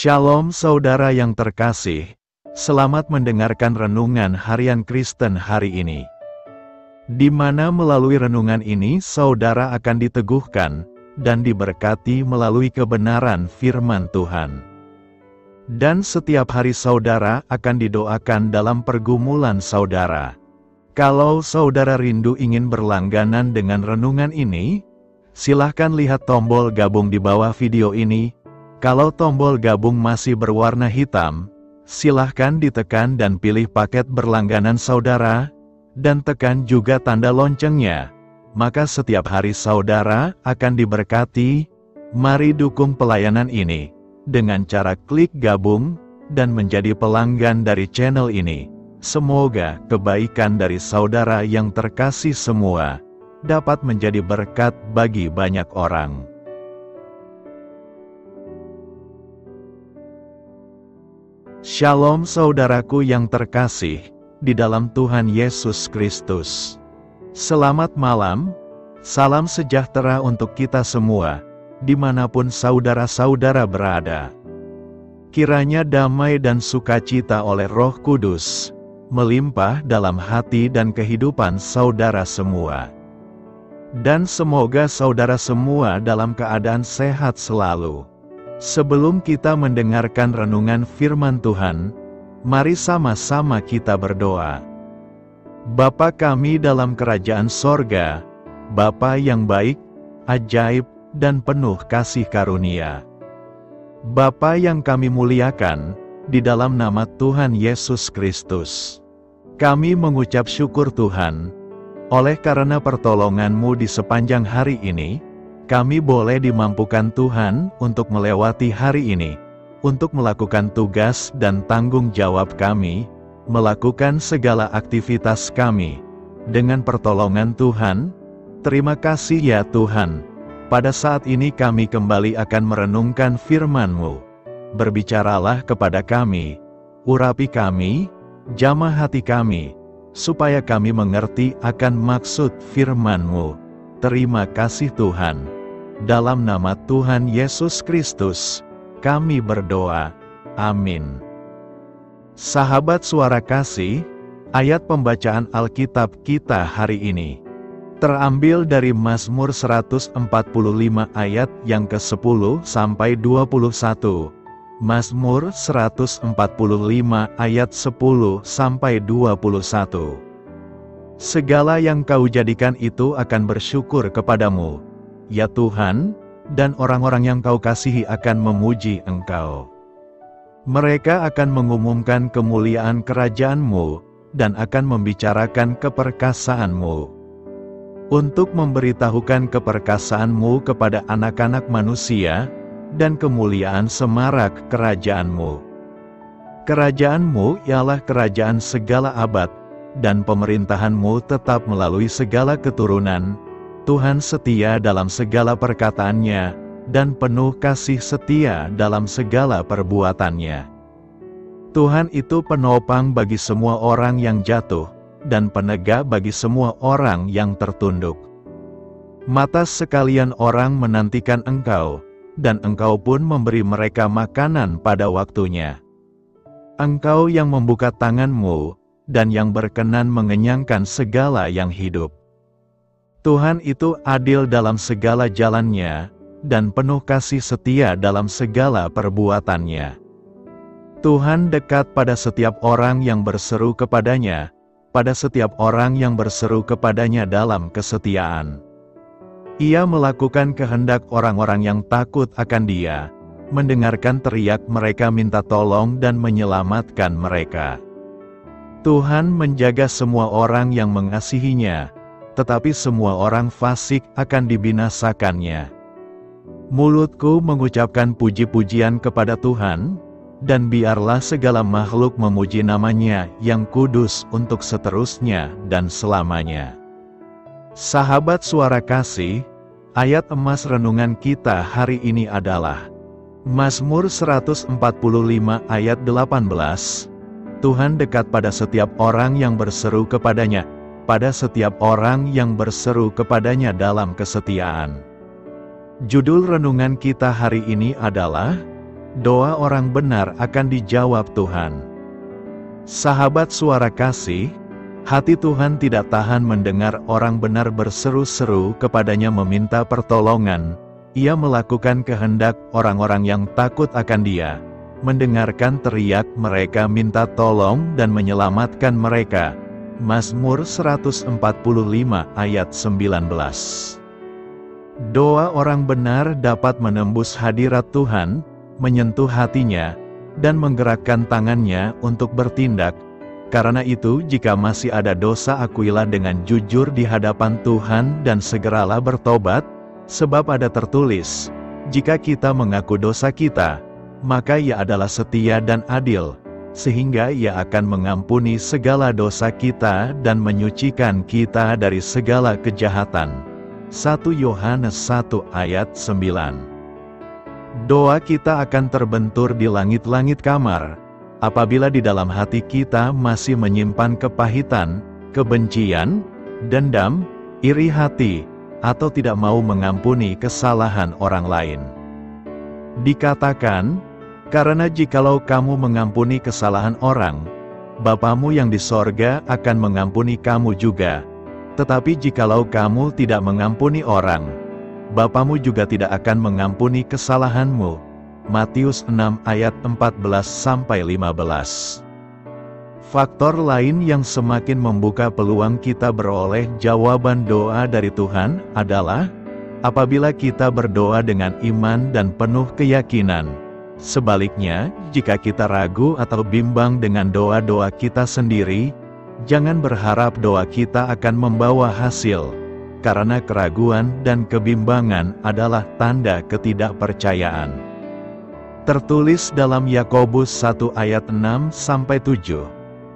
Shalom saudara yang terkasih, selamat mendengarkan Renungan Harian Kristen hari ini. Di mana melalui renungan ini saudara akan diteguhkan dan diberkati melalui kebenaran firman Tuhan. Dan setiap hari saudara akan didoakan dalam pergumulan saudara. Kalau saudara rindu ingin berlangganan dengan renungan ini, silahkan lihat tombol gabung di bawah video ini. Kalau tombol gabung masih berwarna hitam, silahkan ditekan dan pilih paket berlangganan saudara, dan tekan juga tanda loncengnya. Maka setiap hari saudara akan diberkati. Mari dukung pelayanan ini dengan cara klik gabung dan menjadi pelanggan dari channel ini. Semoga kebaikan dari saudara yang terkasih semua dapat menjadi berkat bagi banyak orang. Shalom saudaraku yang terkasih di dalam Tuhan Yesus Kristus. Selamat malam, salam sejahtera untuk kita semua, dimanapun saudara-saudara berada. Kiranya damai dan sukacita oleh Roh Kudus melimpah dalam hati dan kehidupan saudara semua. Dan semoga saudara semua dalam keadaan sehat selalu. Sebelum kita mendengarkan renungan firman Tuhan, mari sama-sama kita berdoa. Bapa kami dalam kerajaan sorga, Bapa yang baik, ajaib, dan penuh kasih karunia. Bapa yang kami muliakan, di dalam nama Tuhan Yesus Kristus. Kami mengucap syukur Tuhan, oleh karena pertolongan-Mu di sepanjang hari ini, kami boleh dimampukan Tuhan untuk melewati hari ini, untuk melakukan tugas dan tanggung jawab kami, melakukan segala aktivitas kami. Dengan pertolongan Tuhan, terima kasih ya Tuhan. Pada saat ini kami kembali akan merenungkan firman-Mu. Berbicaralah kepada kami, urapi kami, jamah hati kami, supaya kami mengerti akan maksud firman-Mu. Terima kasih Tuhan. Dalam nama Tuhan Yesus Kristus, kami berdoa. Amin. Sahabat suara kasih, ayat pembacaan Alkitab kita hari ini terambil dari Mazmur 145 ayat yang ke-10 sampai 21. Mazmur 145 ayat 10 sampai 21. Segala yang Kau jadikan itu akan bersyukur kepadamu, ya Tuhan, dan orang-orang yang Kau kasihi akan memuji Engkau. Mereka akan mengumumkan kemuliaan kerajaan-Mu, dan akan membicarakan keperkasaan-Mu. Untuk memberitahukan keperkasaan-Mu kepada anak-anak manusia, dan kemuliaan semarak kerajaan-Mu. Kerajaan-Mu ialah kerajaan segala abad, dan pemerintahan-Mu tetap melalui segala keturunan. Tuhan setia dalam segala perkataannya, dan penuh kasih setia dalam segala perbuatannya. Tuhan itu penopang bagi semua orang yang jatuh, dan penegak bagi semua orang yang tertunduk. Mata sekalian orang menantikan Engkau, dan Engkau pun memberi mereka makanan pada waktunya. Engkau yang membuka tangan-Mu, dan yang berkenan mengenyangkan segala yang hidup. Tuhan itu adil dalam segala jalannya, dan penuh kasih setia dalam segala perbuatannya. Tuhan dekat pada setiap orang yang berseru kepadanya, pada setiap orang yang berseru kepadanya dalam kesetiaan. Ia melakukan kehendak orang-orang yang takut akan Dia, mendengarkan teriak mereka minta tolong dan menyelamatkan mereka. Tuhan menjaga semua orang yang mengasihinya, tetapi semua orang fasik akan dibinasakannya. Mulutku mengucapkan puji-pujian kepada Tuhan, dan biarlah segala makhluk memuji namanya yang kudus untuk seterusnya dan selamanya. Sahabat suara kasih, ayat emas renungan kita hari ini adalah Mazmur 145 ayat 18. Tuhan dekat pada setiap orang yang berseru kepadanya, pada setiap orang yang berseru kepadanya dalam kesetiaan. Judul renungan kita hari ini adalah doa orang benar akan dijawab Tuhan. Sahabat Suara Kasih, hati Tuhan tidak tahan mendengar orang benar berseru-seru kepadanya meminta pertolongan. Ia melakukan kehendak orang-orang yang takut akan Dia, mendengarkan teriak mereka minta tolong dan menyelamatkan mereka. Mazmur 145 ayat 19. Doa orang benar dapat menembus hadirat Tuhan, menyentuh hatinya, dan menggerakkan tangannya untuk bertindak. Karena itu, jika masih ada dosa, akuilah dengan jujur di hadapan Tuhan dan segeralah bertobat, sebab ada tertulis, jika kita mengaku dosa kita, maka Ia adalah setia dan adil, sehingga Ia akan mengampuni segala dosa kita dan menyucikan kita dari segala kejahatan. 1 Yohanes 1 ayat 9. Doa kita akan terbentur di langit-langit kamar, apabila di dalam hati kita masih menyimpan kepahitan, kebencian, dendam, iri hati, atau tidak mau mengampuni kesalahan orang lain. Dikatakan, karena jikalau kamu mengampuni kesalahan orang, Bapamu yang di sorga akan mengampuni kamu juga. Tetapi jikalau kamu tidak mengampuni orang, Bapamu juga tidak akan mengampuni kesalahanmu. Matius 6 ayat 14-15. Faktor lain yang semakin membuka peluang kita beroleh jawaban doa dari Tuhan adalah apabila kita berdoa dengan iman dan penuh keyakinan. Sebaliknya, jika kita ragu atau bimbang dengan doa-doa kita sendiri, jangan berharap doa kita akan membawa hasil, karena keraguan dan kebimbangan adalah tanda ketidakpercayaan. Tertulis dalam Yakobus 1 ayat 6-7,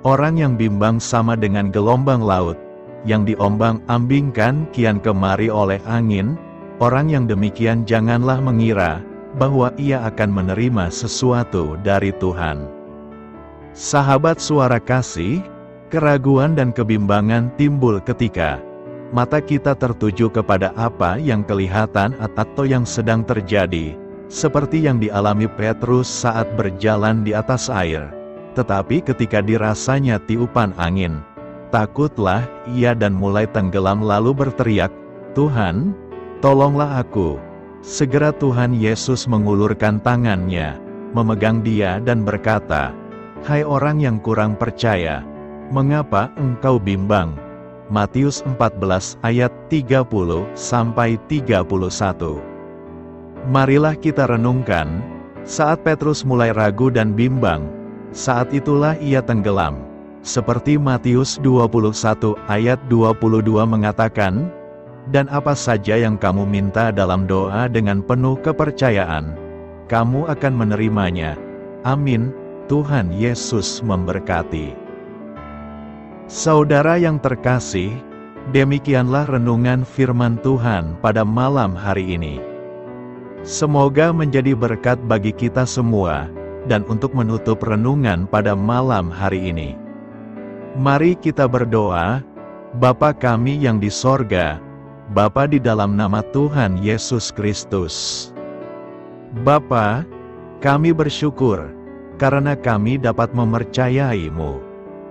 orang yang bimbang sama dengan gelombang laut, yang diombang-ambingkan kian kemari oleh angin. Orang yang demikian janganlah mengira bahwa ia akan menerima sesuatu dari Tuhan. Sahabat Suara Kasih, keraguan dan kebimbangan timbul ketika mata kita tertuju kepada apa yang kelihatan atau yang sedang terjadi, seperti yang dialami Petrus saat berjalan di atas air. Tetapi ketika dirasanya tiupan angin, takutlah ia dan mulai tenggelam lalu berteriak, "Tuhan, tolonglah aku." Segera Tuhan Yesus mengulurkan tangannya, memegang dia dan berkata, "Hai orang yang kurang percaya, mengapa engkau bimbang?" Matius 14 ayat 30-31. Marilah kita renungkan, saat Petrus mulai ragu dan bimbang, saat itulah ia tenggelam. Seperti Matius 21 ayat 22 mengatakan, "Dan apa saja yang kamu minta dalam doa dengan penuh kepercayaan, kamu akan menerimanya." Amin. Tuhan Yesus memberkati. Saudara yang terkasih, demikianlah renungan firman Tuhan pada malam hari ini. Semoga menjadi berkat bagi kita semua, dan untuk menutup renungan pada malam hari ini, mari kita berdoa. Bapa kami yang di sorga, Bapa di dalam nama Tuhan Yesus Kristus. Bapa, kami bersyukur, karena kami dapat mempercayai-Mu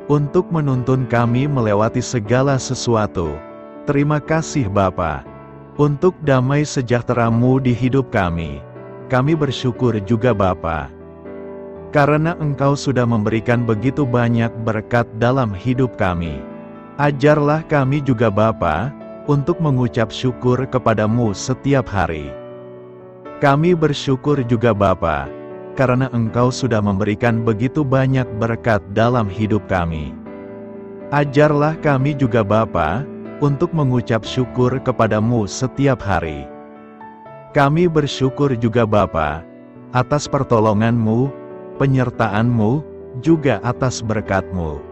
untuk menuntun kami melewati segala sesuatu. Terima kasih Bapa, untuk damai sejahtera-Mu di hidup kami. Kami bersyukur juga Bapa, karena Engkau sudah memberikan begitu banyak berkat dalam hidup kami. Ajarlah kami juga Bapa, untuk mengucap syukur kepada-Mu setiap hari. Kami bersyukur juga Bapa, karena Engkau sudah memberikan begitu banyak berkat dalam hidup kami. Ajarlah kami juga Bapa, untuk mengucap syukur kepada-Mu setiap hari. Kami bersyukur juga Bapa, atas pertolongan-Mu, penyertaan-Mu, juga atas berkat-Mu.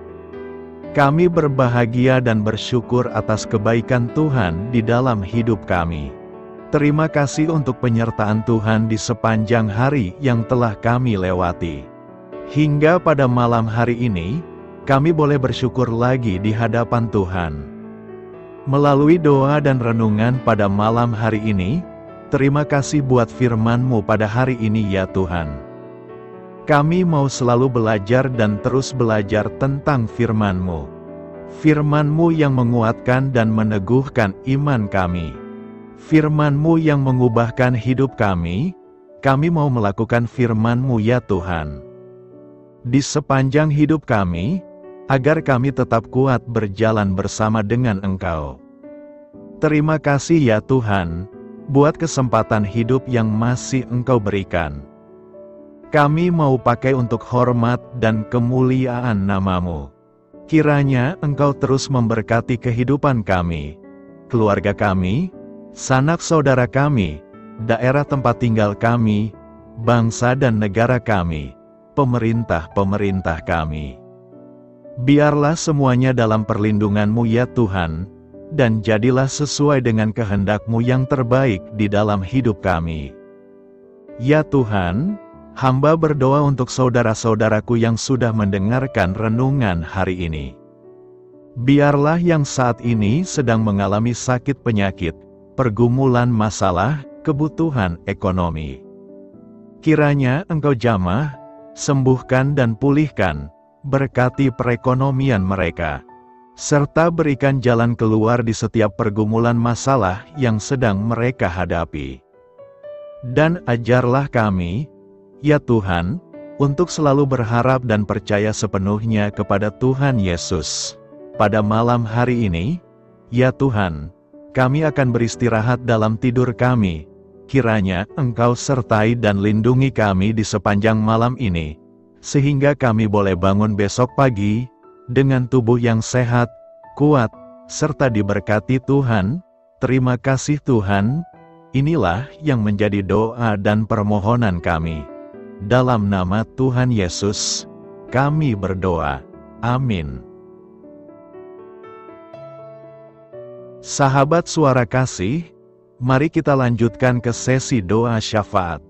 Kami berbahagia dan bersyukur atas kebaikan Tuhan di dalam hidup kami. Terima kasih untuk penyertaan Tuhan di sepanjang hari yang telah kami lewati. Hingga pada malam hari ini, kami boleh bersyukur lagi di hadapan Tuhan. Melalui doa dan renungan pada malam hari ini, terima kasih buat firman-Mu pada hari ini ya Tuhan. Kami mau selalu belajar dan terus belajar tentang firman-Mu. Firman-Mu yang menguatkan dan meneguhkan iman kami. Firman-Mu yang mengubahkan hidup kami mau melakukan firman-Mu ya Tuhan. Di sepanjang hidup kami, agar kami tetap kuat berjalan bersama dengan Engkau. Terima kasih ya Tuhan, buat kesempatan hidup yang masih Engkau berikan. Kami mau pakai untuk hormat dan kemuliaan nama-Mu. Kiranya Engkau terus memberkati kehidupan kami, keluarga kami, sanak saudara kami, daerah tempat tinggal kami, bangsa dan negara kami, pemerintah-pemerintah kami. Biarlah semuanya dalam perlindungan-Mu ya Tuhan, dan jadilah sesuai dengan kehendak-Mu yang terbaik di dalam hidup kami. Ya Tuhan, hamba berdoa untuk saudara-saudaraku yang sudah mendengarkan renungan hari ini. Biarlah yang saat ini sedang mengalami sakit penyakit, pergumulan masalah, kebutuhan ekonomi. Kiranya Engkau jamah, sembuhkan dan pulihkan, berkati perekonomian mereka, serta berikan jalan keluar di setiap pergumulan masalah yang sedang mereka hadapi. Dan ajarlah kami, ya Tuhan, untuk selalu berharap dan percaya sepenuhnya kepada Tuhan Yesus. Pada malam hari ini, ya Tuhan, kami akan beristirahat dalam tidur kami. Kiranya Engkau sertai dan lindungi kami di sepanjang malam ini, sehingga kami boleh bangun besok pagi, dengan tubuh yang sehat, kuat, serta diberkati Tuhan. Terima kasih Tuhan. Inilah yang menjadi doa dan permohonan kami. Dalam nama Tuhan Yesus, kami berdoa. Amin. Sahabat Suara Kasih, mari kita lanjutkan ke sesi doa syafaat.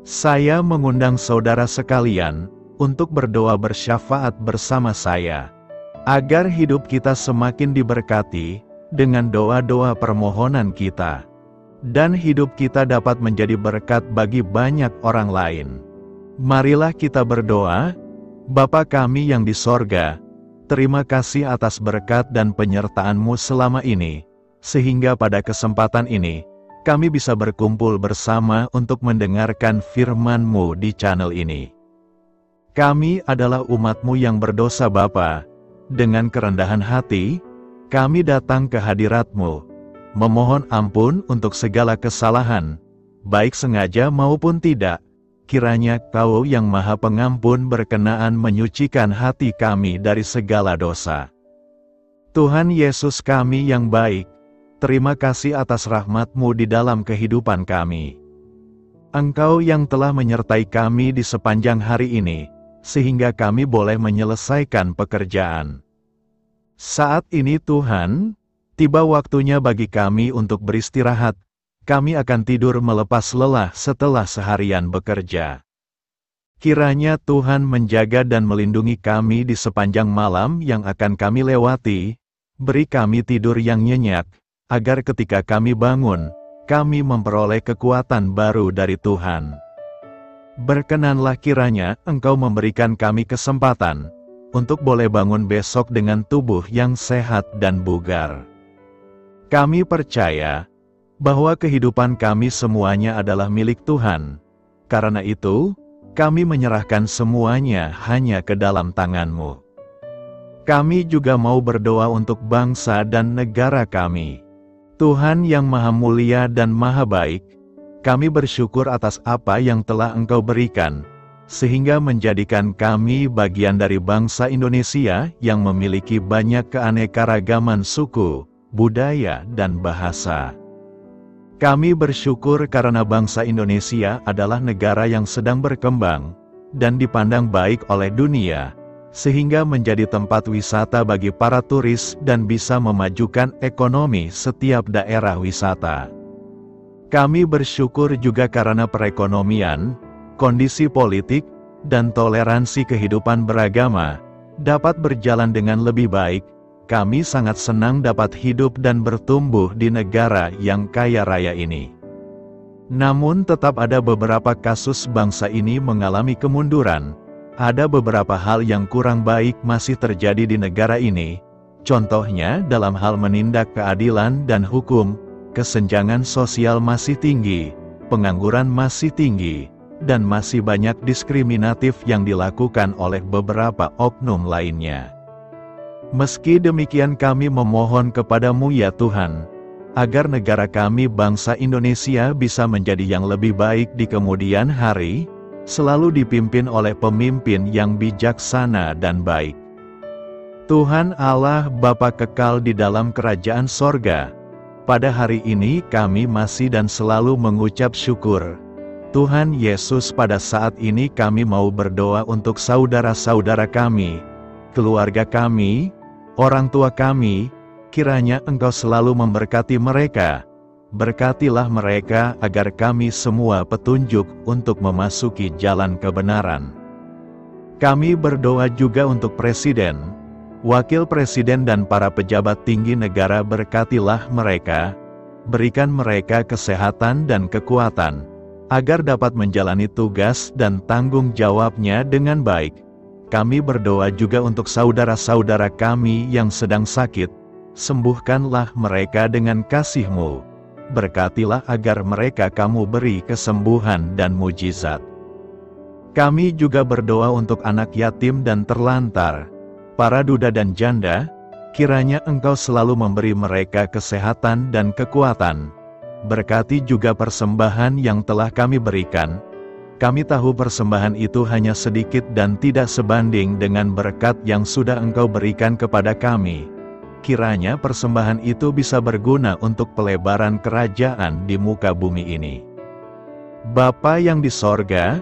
Saya mengundang saudara sekalian untuk berdoa bersyafaat bersama saya, agar hidup kita semakin diberkati dengan doa-doa permohonan kita, dan hidup kita dapat menjadi berkat bagi banyak orang lain. Marilah kita berdoa. Bapa kami yang di sorga, terima kasih atas berkat dan penyertaan-Mu selama ini, sehingga pada kesempatan ini, kami bisa berkumpul bersama untuk mendengarkan firman-Mu di channel ini. Kami adalah umat-Mu yang berdosa Bapa. Dengan kerendahan hati, kami datang ke hadirat-Mu, memohon ampun untuk segala kesalahan, baik sengaja maupun tidak. Kiranya Kau yang Maha Pengampun berkenaan menyucikan hati kami dari segala dosa. Tuhan Yesus kami yang baik, terima kasih atas rahmat-Mu di dalam kehidupan kami. Engkau yang telah menyertai kami di sepanjang hari ini, sehingga kami boleh menyelesaikan pekerjaan. Saat ini Tuhan, tiba waktunya bagi kami untuk beristirahat. Kami akan tidur melepas lelah setelah seharian bekerja. Kiranya Tuhan menjaga dan melindungi kami di sepanjang malam yang akan kami lewati. Beri kami tidur yang nyenyak, agar ketika kami bangun, kami memperoleh kekuatan baru dari Tuhan. Berkenanlah kiranya Engkau memberikan kami kesempatan untuk boleh bangun besok dengan tubuh yang sehat dan bugar. Kami percaya bahwa kehidupan kami semuanya adalah milik Tuhan. Karena itu, kami menyerahkan semuanya hanya ke dalam tangan-Mu. Kami juga mau berdoa untuk bangsa dan negara kami. Tuhan yang Maha Mulia dan Maha Baik, kami bersyukur atas apa yang telah Engkau berikan, sehingga menjadikan kami bagian dari bangsa Indonesia yang memiliki banyak keanekaragaman suku, budaya, dan bahasa. Kami bersyukur karena bangsa Indonesia adalah negara yang sedang berkembang, dan dipandang baik oleh dunia, sehingga menjadi tempat wisata bagi para turis dan bisa memajukan ekonomi setiap daerah wisata. Kami bersyukur juga karena perekonomian, kondisi politik, dan toleransi kehidupan beragama dapat berjalan dengan lebih baik. Kami sangat senang dapat hidup dan bertumbuh di negara yang kaya raya ini. Namun tetap ada beberapa kasus bangsa ini mengalami kemunduran. Ada beberapa hal yang kurang baik masih terjadi di negara ini. Contohnya dalam hal menindak keadilan dan hukum, kesenjangan sosial masih tinggi, pengangguran masih tinggi, dan masih banyak diskriminatif yang dilakukan oleh beberapa oknum lainnya. Meski demikian kami memohon kepadamu ya Tuhan, agar negara kami bangsa Indonesia bisa menjadi yang lebih baik di kemudian hari, selalu dipimpin oleh pemimpin yang bijaksana dan baik. Tuhan Allah Bapa kekal di dalam kerajaan sorga, pada hari ini kami masih dan selalu mengucap syukur. Tuhan Yesus, pada saat ini kami mau berdoa untuk saudara-saudara kami, keluarga kami, orang tua kami. Kiranya Engkau selalu memberkati mereka. Berkatilah mereka agar kami semua petunjuk untuk memasuki jalan kebenaran. Kami berdoa juga untuk Presiden, Wakil Presiden dan para pejabat tinggi negara. Berkatilah mereka, berikan mereka kesehatan dan kekuatan, agar dapat menjalani tugas dan tanggung jawabnya dengan baik. Kami berdoa juga untuk saudara-saudara kami yang sedang sakit. Sembuhkanlah mereka dengan kasih-Mu. Berkatilah agar mereka Kamu beri kesembuhan dan mujizat. Kami juga berdoa untuk anak yatim dan terlantar, para duda dan janda. Kiranya Engkau selalu memberi mereka kesehatan dan kekuatan. Berkati juga persembahan yang telah kami berikan. Kami tahu persembahan itu hanya sedikit dan tidak sebanding dengan berkat yang sudah Engkau berikan kepada kami. Kiranya persembahan itu bisa berguna untuk pelebaran kerajaan di muka bumi ini. Bapa yang di sorga,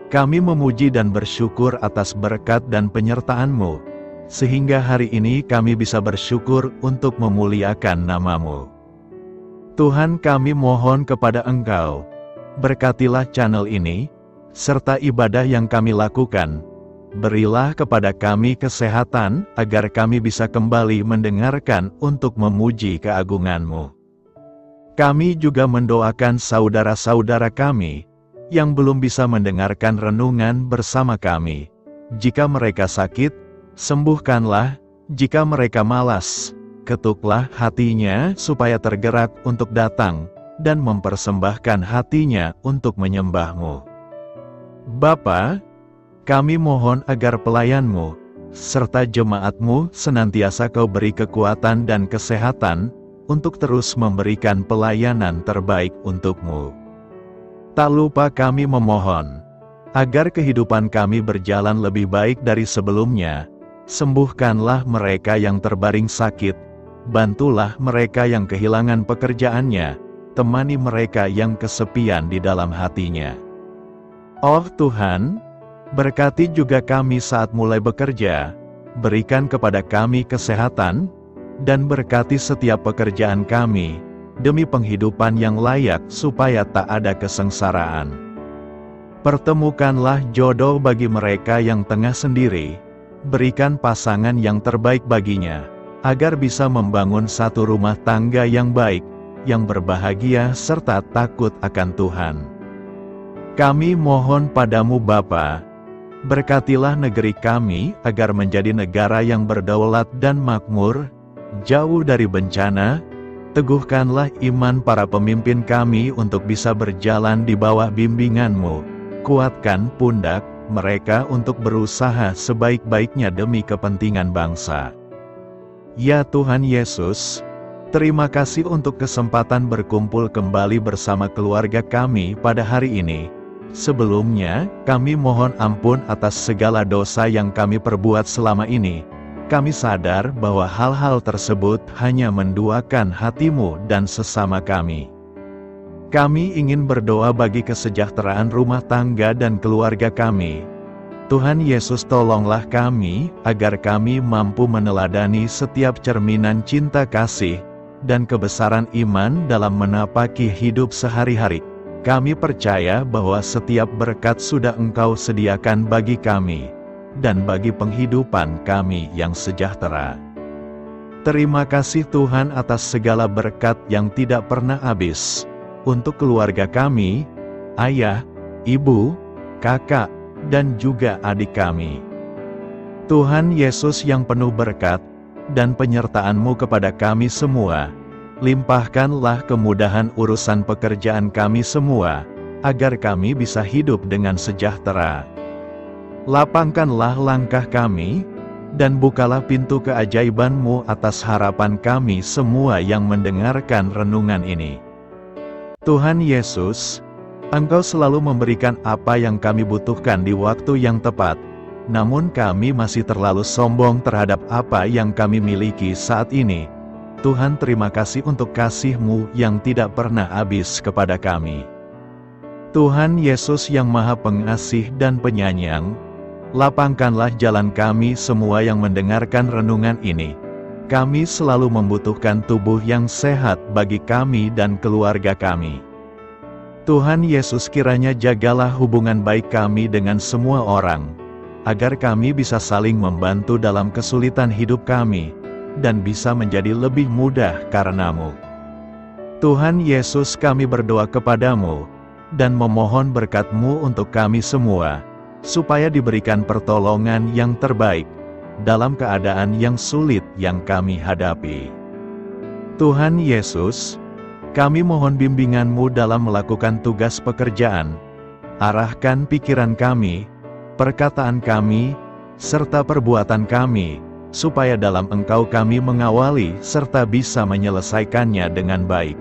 kami memuji dan bersyukur atas berkat dan penyertaan-Mu, sehingga hari ini kami bisa bersyukur untuk memuliakan nama-Mu. Tuhan, kami mohon kepada Engkau, berkatilah channel ini, serta ibadah yang kami lakukan. Berilah kepada kami kesehatan, agar kami bisa kembali mendengarkan untuk memuji keagungan-Mu. Kami juga mendoakan saudara-saudara kami, yang belum bisa mendengarkan renungan bersama kami. Jika mereka sakit, sembuhkanlah. Jika mereka malas, ketuklah hatinya supaya tergerak untuk datang, dan mempersembahkan hatinya untuk menyembah-Mu. Bapa, kami mohon agar pelayan-Mu, serta jemaat-Mu senantiasa Kau beri kekuatan dan kesehatan, untuk terus memberikan pelayanan terbaik untuk-Mu. Tak lupa kami memohon, agar kehidupan kami berjalan lebih baik dari sebelumnya. Sembuhkanlah mereka yang terbaring sakit, bantulah mereka yang kehilangan pekerjaannya, temani mereka yang kesepian di dalam hatinya. Oh Tuhan, berkati juga kami saat mulai bekerja, berikan kepada kami kesehatan, dan berkati setiap pekerjaan kami, demi penghidupan yang layak supaya tak ada kesengsaraan. Pertemukanlah jodoh bagi mereka yang tengah sendiri, berikan pasangan yang terbaik baginya, agar bisa membangun satu rumah tangga yang baik, yang berbahagia serta takut akan Tuhan. Kami mohon padamu Bapa, berkatilah negeri kami agar menjadi negara yang berdaulat dan makmur, jauh dari bencana. Teguhkanlah iman para pemimpin kami untuk bisa berjalan di bawah bimbingan-Mu. Kuatkan pundak mereka untuk berusaha sebaik-baiknya demi kepentingan bangsa. Ya Tuhan Yesus, terima kasih untuk kesempatan berkumpul kembali bersama keluarga kami pada hari ini. Sebelumnya, kami mohon ampun atas segala dosa yang kami perbuat selama ini. Kami sadar bahwa hal-hal tersebut hanya menduakan hati-Mu dan sesama kami. Kami ingin berdoa bagi kesejahteraan rumah tangga dan keluarga kami. Tuhan Yesus, tolonglah kami, agar kami mampu meneladani setiap cerminan cinta kasih, dan kebesaran iman dalam menapaki hidup sehari-hari. Kami percaya bahwa setiap berkat sudah Engkau sediakan bagi kami, dan bagi penghidupan kami yang sejahtera. Terima kasih Tuhan atas segala berkat yang tidak pernah habis. untuk keluarga kami, ayah, ibu, kakak, dan juga adik kami. Tuhan Yesus yang penuh berkat dan penyertaan-Mu kepada kami semua, limpahkanlah kemudahan urusan pekerjaan kami semua, agar kami bisa hidup dengan sejahtera. Lapangkanlah langkah kami, dan bukalah pintu keajaiban-Mu atas harapan kami semua yang mendengarkan renungan ini. Tuhan Yesus, Engkau selalu memberikan apa yang kami butuhkan di waktu yang tepat, namun kami masih terlalu sombong terhadap apa yang kami miliki saat ini. Tuhan, terima kasih untuk kasih-Mu yang tidak pernah habis kepada kami. Tuhan Yesus yang Maha Pengasih dan Penyayang, lapangkanlah jalan kami semua yang mendengarkan renungan ini. Kami selalu membutuhkan tubuh yang sehat bagi kami dan keluarga kami. Tuhan Yesus, kiranya jagalah hubungan baik kami dengan semua orang, agar kami bisa saling membantu dalam kesulitan hidup kami, dan bisa menjadi lebih mudah karena-Mu. Tuhan Yesus, kami berdoa kepadamu, dan memohon berkat-Mu untuk kami semua, supaya diberikan pertolongan yang terbaik, dalam keadaan yang sulit yang kami hadapi. Tuhan Yesus, kami mohon bimbingan-Mu dalam melakukan tugas pekerjaan. Arahkan pikiran kami, perkataan kami, serta perbuatan kami, supaya dalam Engkau kami mengawali serta bisa menyelesaikannya dengan baik.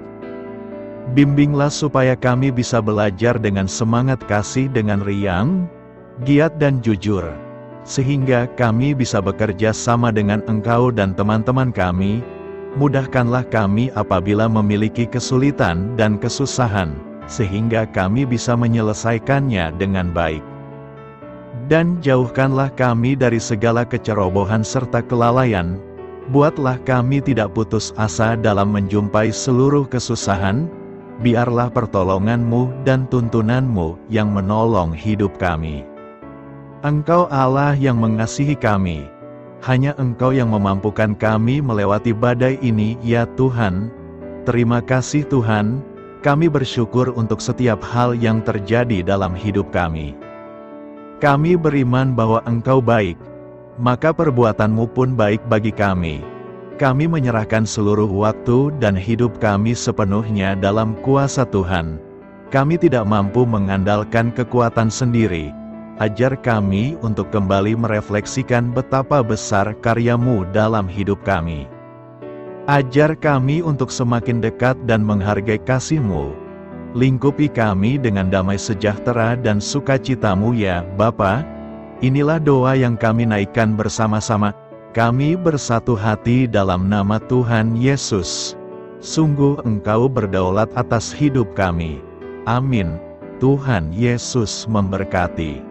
Bimbinglah supaya kami bisa belajar dengan semangat kasih dengan riang, giat dan jujur, sehingga kami bisa bekerja sama dengan Engkau dan teman-teman kami. Mudahkanlah kami apabila memiliki kesulitan dan kesusahan, sehingga kami bisa menyelesaikannya dengan baik. Dan jauhkanlah kami dari segala kecerobohan serta kelalaian. Buatlah kami tidak putus asa dalam menjumpai seluruh kesusahan. Biarlah pertolongan-Mu dan tuntunan-Mu yang menolong hidup kami. Engkau Allah yang mengasihi kami. Hanya Engkau yang memampukan kami melewati badai ini, ya Tuhan. Terima kasih Tuhan, kami bersyukur untuk setiap hal yang terjadi dalam hidup kami. Kami beriman bahwa Engkau baik, maka perbuatan-Mu pun baik bagi kami. Kami menyerahkan seluruh waktu dan hidup kami sepenuhnya dalam kuasa Tuhan. Kami tidak mampu mengandalkan kekuatan sendiri. Ajar kami untuk kembali merefleksikan betapa besar karya-Mu dalam hidup kami. Ajar kami untuk semakin dekat dan menghargai kasih-Mu. Lingkupi kami dengan damai sejahtera dan sukacita-Mu ya Bapa. Inilah doa yang kami naikkan bersama-sama. Kami bersatu hati dalam nama Tuhan Yesus. Sungguh Engkau berdaulat atas hidup kami. Amin. Tuhan Yesus memberkati.